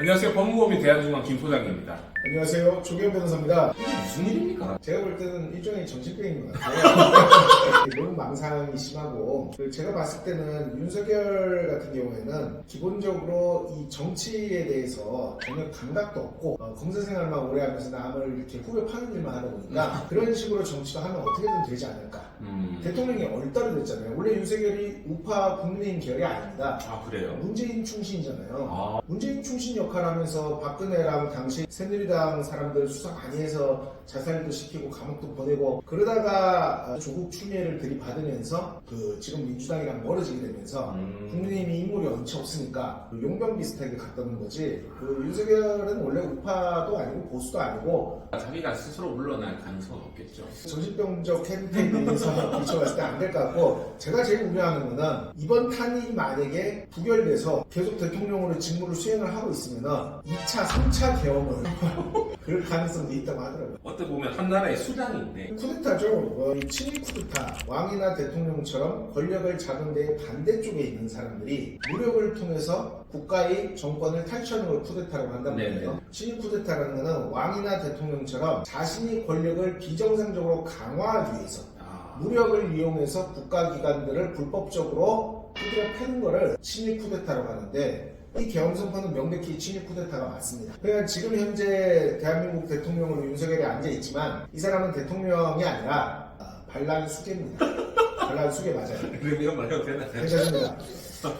안녕하세요. 법무법인 대한중앙 김소장입니다. 안녕하세요. 조기현 변호사입니다. 이게 무슨 일입니까? 제가 볼 때는 일종의 정신병인 것 같아요. 너무 망상이 심하고, 제가 봤을 때는 윤석열 같은 경우에는 기본적으로 이 정치에 대해서 전혀 감각도 없고, 검사 생활만 오래 하면서 남을 이렇게 후벼 파는 일만 하다 보니까 그런 식으로 정치도 하면 어떻게든 되지 않을까. 대통령이 얼떨어졌잖아요. 원래 윤석열이 우파 국민의힘 결이 아닙니다. 아, 그래요? 문재인 충신이잖아요. 문재인 충신 역할 하면서 박근혜랑 당시 새누리당 사람들 수사 많이 해서 자살도 시키고 감옥도 보내고 그러다가 조국 추미애를 들이받으면서 지금 민주당이랑 멀어지게 되면서 국민의힘이 인물이 엄청 없으니까 용병 비슷하게 갔다는 거지. 윤석열은 원래 우파도 아니고 보수도 아니고 자기가 스스로 물러날 가능성은 없겠죠. 정신병적 캐릭터에 대해서 비춰봤을 때 안 될 것 같고, 제가 제일 우려하는 거는 이번 탄핵이 만약에 부결돼서 계속 대통령으로 직무를 수행을 하고 있으면 2차, 3차 계엄을 그럴 가능성도 있다고 하더라고요. 어떻게 보면 한 나라의 수장인데 쿠데타죠. 친일 쿠데타. 왕이나 대통령처럼 권력을 잡은 데의 반대쪽에 있는 사람들이 무력을 통해서 국가의 정권을 탈취하는 걸 쿠데타라고 한단 말이에요. 친일 쿠데타라는 것은 왕이나 대통령처럼 자신이 권력을 비정상적으로 강화하기 위해서 무력을 이용해서 국가기관들을 불법적으로 두드려 패는 거를 친일 쿠데타라고 하는데, 이 계엄 선포는 명백히 친일 쿠데타가 맞습니다. 그러니까 지금 현재 대한민국 대통령으로 윤석열이 앉아있지만 이 사람은 대통령이 아니라 반란 수계입니다. 반란 수계 맞아요. 그럼 이런 말 해도 되나요? 괜찮습니다.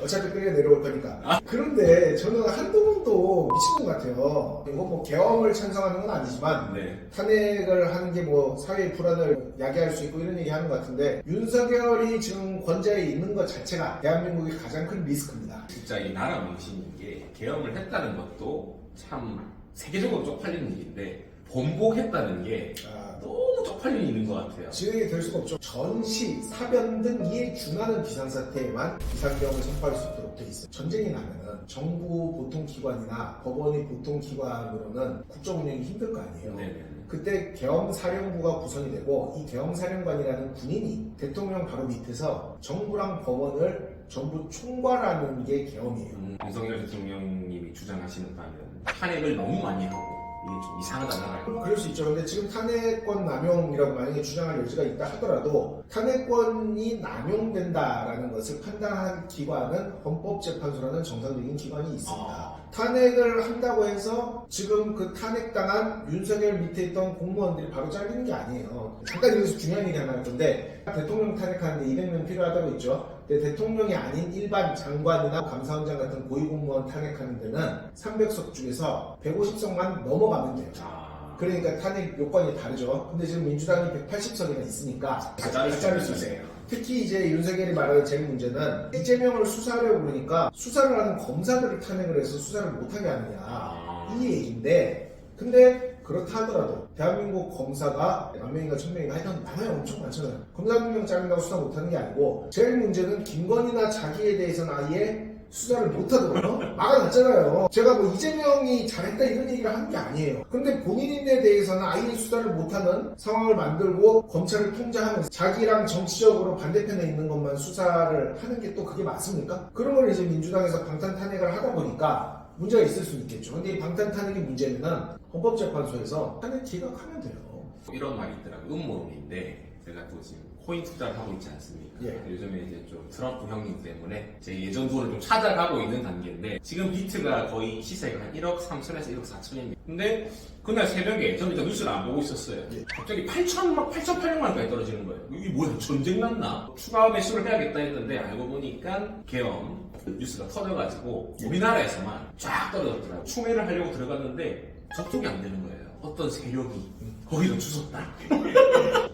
어차피 끌려 내려올 거니까. 그런데 저는 한동훈도 미친 것 같아요. 이거 뭐 계엄을 찬성하는 건 아니지만 탄핵을 하는 게 뭐 사회의 불안을 야기할 수 있고 이런 얘기 하는 것 같은데, 윤석열이 지금 권좌에 있는 것 자체가 대한민국의 가장 큰 리스크입니다. 진짜 이 나라 망신인 게 계엄을 했다는 것도 참 세계적으로 쪽팔리는 일인데 번복했다는 게 너무 쪽팔리는 일인 것 같아요. 진행이 될 수가 없죠. 전시, 사변 등 이에 준하는 비상사태에만 비상계엄을 선포할 수 있도록 돼 있어요. 전쟁이 나면은 정부 보통기관이나 법원의 보통기관으로는 국정 운영이 힘들 거 아니에요. 그때 계엄사령부가 구성이 되고, 이 계엄사령관이라는 군인이 대통령 바로 밑에서 정부랑 법원을 전부 총괄하는 게 계엄이에요. 윤석열 대통령님이 주장하시는 바는 탄핵을 너무 많이 하고 이게 좀 이상하다는. 그럴 수 있죠. 근데 지금 탄핵권 남용이라고 만약에 주장할 여지가 있다 하더라도 탄핵권이 남용된다라는 것을 판단할 기관은 헌법재판소라는 정상적인 기관이 있습니다. 탄핵을 한다고 해서 지금 그 탄핵당한 윤석열 밑에 있던 공무원들이 바로 잘리는 게 아니에요. 잠깐 여기서 중요한 얘기 하나 할 건데, 대통령 탄핵하는데 200명 필요하다고 했죠. 근데 대통령이 아닌 일반 장관이나 감사원장 같은 고위공무원 탄핵하는 데는 300석 중에서 150석만 넘어가면 돼요. 그러니까 탄핵 요건이 다르죠. 근데 지금 민주당이 180석이나 있으니까 다 자를 수 있어요. 특히 이제 윤석열이 말하는 제일 문제는 이재명을 수사하려고 그러니까 수사를 하는 검사들을 탄핵을 해서 수사를 못하게 하느냐, 이 얘기인데, 근데 그렇다 하더라도 대한민국 검사가 10,000명인가 1,000명인가 하여튼 많아요. 엄청 많잖아요. 검사 1명 잘린다고 수사 못하는 게 아니고, 제일 문제는 김건희나 자기에 대해서는 아예 수사를 못하도록 막아놨잖아요. 제가 뭐 이재명이 잘했다 이런 얘기를 하는 게 아니에요. 근데 본인에 대해서는 아예 수사를 못하는 상황을 만들고 검찰을 통제하면서 자기랑 정치적으로 반대편에 있는 것만 수사를 하는 게 또 그게 맞습니까? 그런 걸 이제 민주당에서 방탄 탄핵을 하다 보니까 문제가 있을 수 있겠죠. 근데 이 방탄 탄핵의 문제는 헌법재판소에서 탄핵 기각하면 돼요. 이런 말이 있더라고요. 음모론인데, 제가 또 지금 코인 투자를 하고 있지 않습니까? 요즘에 이제 좀 트럼프 형님 때문에 제 예전 돈을 좀 찾아가고 있는 단계인데, 지금 비트가 거의 시세가 한 1억 3천에서 1억 4천입니다. 근데 그날 새벽에 저는 일단 뉴스를 안 보고 있었어요. 갑자기 8,800만원까지 떨어지는 거예요. 이게 뭐야, 전쟁 났나? 추가 매수를 해야겠다 했는데 알고 보니까 계엄 뉴스가 터져가지고 우리나라에서만 쫙 떨어졌더라고요. 추매를 하려고 들어갔는데 접속이 안 되는 거예요. 어떤 세력이 거기서 주웠다.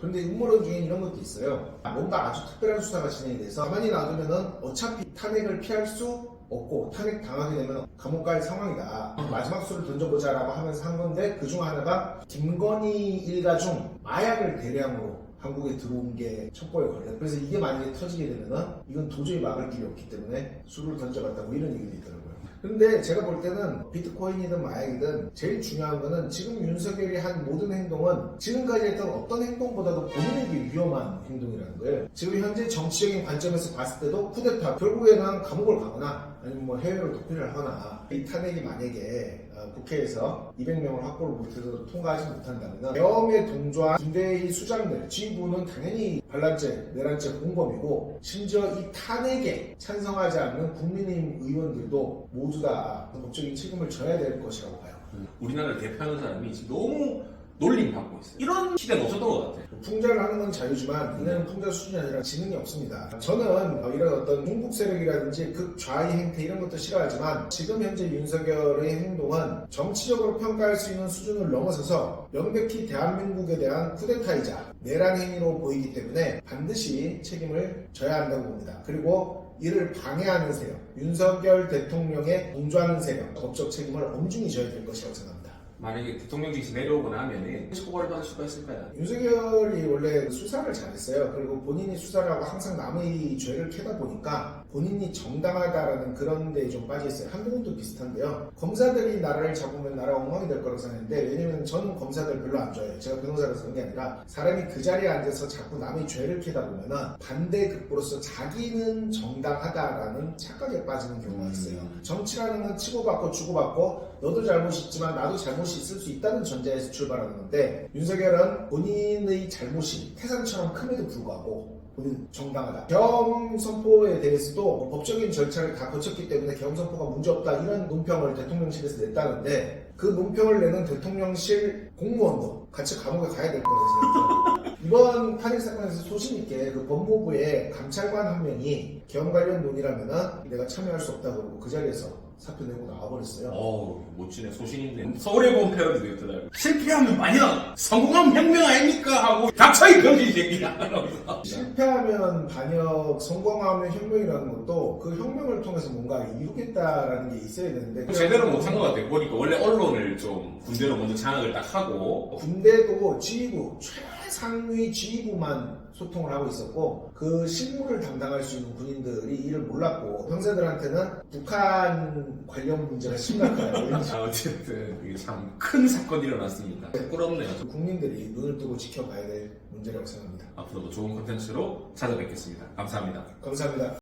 근데 음모론 중에 이런 것도 있어요. 뭔가 아주 특별한 수사가 진행이 돼서 가만히 놔두면은 어차피 탄핵을 피할 수 없고 탄핵 당하게 되면 감옥 갈 상황이다. 마지막 수를 던져보자라고 하면서 한 건데, 그중 하나가 김건희 일가 중 마약을 대량으로 한국에 들어온 게 첩보에 걸려요. 그래서 이게 만약에 터지게 되면은 이건 도저히 막을 길이 없기 때문에 수를 던져봤다 뭐 이런 얘기도 있더라고요. 근데 제가 볼 때는 비트코인이든 마약이든 제일 중요한 거는 지금 윤석열이 한 모든 행동은 지금까지 했던 어떤 행동보다도 본인에게 위험한 행동이라는 거예요. 지금 현재 정치적인 관점에서 봤을 때도 쿠데타, 결국에는 감옥을 가거나 아니면 뭐 해외로 도피를 하거나 이 탄핵이 만약에 국회에서 200명을 확보를 못해서 통과하지 못한다면 계엄에 동조한 군대의 수장들, 지휘부는 당연히 반란죄, 내란죄 공범이고 심지어 이 탄핵에 찬성하지 않는 국민의힘 의원들도 모두 다 법적인 책임을 져야 될 것이라고 봐요. 우리나라를 대표하는 사람이 지금 너무 놀림받고 있어요. 이런 시대는 없었던 것 같아요. 풍자를 하는 건 자유지만 이는 풍자 수준이 아니라 지능이 없습니다. 저는 이런 어떤 종북 세력이라든지 극좌의 행태 이런 것도 싫어하지만 지금 현재 윤석열의 행동은 정치적으로 평가할 수 있는 수준을 넘어서서 명백히 대한민국에 대한 쿠데타이자 내란 행위로 보이기 때문에 반드시 책임을 져야 한다고 봅니다. 그리고 이를 방해하는 세력, 윤석열 대통령에 동조하는 세력, 법적 책임을 엄중히 져야 될 것이라고 생각합니다. 만약에 대통령직에서 내려오고 나면은 처벌을 받을 수가 있을까요? 윤석열이 원래 수사를 잘했어요. 그리고 본인이 수사를 하고 항상 남의 죄를 캐다 보니까 본인이 정당하다라는 그런 데에 좀 빠져있어요. 한국은도 비슷한데요. 검사들이 나라를 잡으면 나라가 엉망이 될 거라고 생각했는데 왜냐면 저는 검사들 별로 안 좋아해요. 제가 변호사라서 그런 게 아니라 사람이 그 자리에 앉아서 자꾸 남의 죄를 캐다 보면은 반대급부로서 자기는 정당하다라는 착각에 빠지는 경우가 있어요. 정치라는 건 치고받고 주고받고 너도 잘못이 있지만 나도 잘못이 있을 수 있다는 전제에서 출발하는 건데 윤석열은 본인의 잘못이 태산처럼 큼에도 불구하고 본인 정당하다. 계엄 선포에 대해서도 법적인 절차를 다 거쳤기 때문에 계엄 선포가 문제없다 이런 논평을 대통령실에서 냈다는데 그 논평을 내는 대통령실 공무원도 같이 감옥에 가야 될 거라고 생각해요. 이번 탄핵 사건에서 소신있게 그 법무부의 감찰관 한 명이 계엄 관련 논의라면은 내가 참여할 수 없다 그러고 그 자리에서 사표 내고 나와버렸어요. 멋지네. 소신있네. 서울의 봄 패러디도 있더라고요. 실패하면 반영, 성공하면 혁명 아닙니까? 하고 닥쳐 이 병신 새끼야. 실패하면 반역, 성공하면 혁명이라는 것도 그 혁명을 통해서 뭔가 이루겠다라는 게 있어야 되는데 제대로 못한 것 같아요. 보니까 원래 언론을 좀 군대로 먼저 장악을 딱 하고 군대도 지휘부, 최상위 지휘부만 소통을 하고 있었고 그 실무를 담당할 수 있는 군인들이 이를 몰랐고 형사들한테는 북한 관련 문제가 심각해요. 어쨌든 이게 참 큰 사건이 일어났습니다. 부끄럽네요. 국민들이 눈을 뜨고 지켜봐야 될 문제라고 생각합니다. 앞으로도 좋은 콘텐츠로 찾아뵙겠습니다. 감사합니다. 감사합니다.